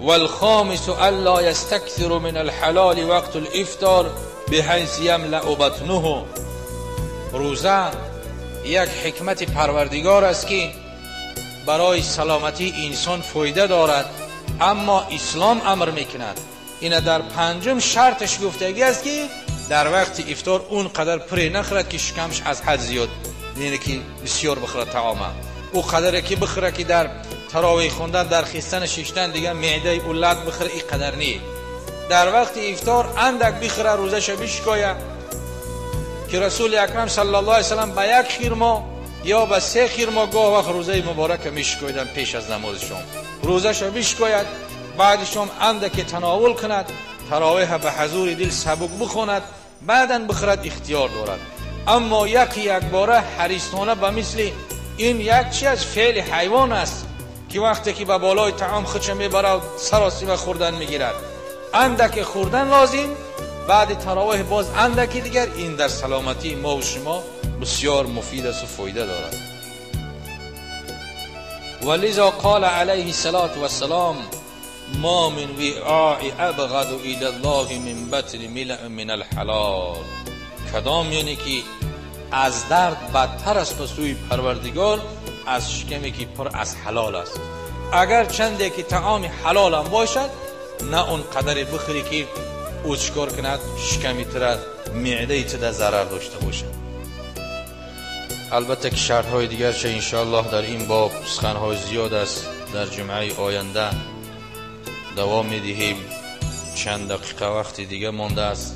والخامس الا يستكثر من الحلال وقت الافطار بحيث يملأ بطنه. روزه یک حکمت پروردگار است که برای سلامتی انسان فایده دارد، اما اسلام امر میکند این در پنجم شرطش گفتگی است که در وقت افطار اون قدر پره نخورد که شکمش از حد زیاد، یعنی که بسیار بخورد طعام، او قدره که بخوره که در تراویح خوندن، در خیستن شیشتن دیگه معده اولاد بخوره، این قدر نی. در وقت افطار اندک بخوره، روزش بشکایه که رسول اکرم صلی الله علیه و سلم به یک خرما یا به 3 خرما گاه وقت روزه مبارک میشکایدن پیش از نماز شام. روزش بشکاید، بعد شام اندک تناول کند، تراویح به حضور دل سبک بخواند، بعداً بخورد، اختیار دارد. اما یک باره حریصانه به مثل این یک چیز از فعل حیوان است که وقتی که به بالای طعام خودش میبره سراسیمه خوردن میگیرد، اندک خوردن لازم، بعد تراویح باز اندکی دیگر. این در سلامتی ما و شما بسیار مفید است و فایده دارد. ولذا قال علیه الصلاة والسلام ما من وعاء ابغض الى الله من بطن ملء من الحلال. کدام یعنی که از درد بدتر است به سوی پروردگار از شکمی که پر از حلال است. اگر چندی که طعام حلال هم باشد، نه اون قدر بخوری که او چکار کند شکمی تر، معده تر ضرر داشته باشد. البته که شرط های دیگر چه انشاءالله در این باب سخن های زیاد است، در جمعه آینده دوام میدهیم. چند دقیقه وقت دیگه مانده است.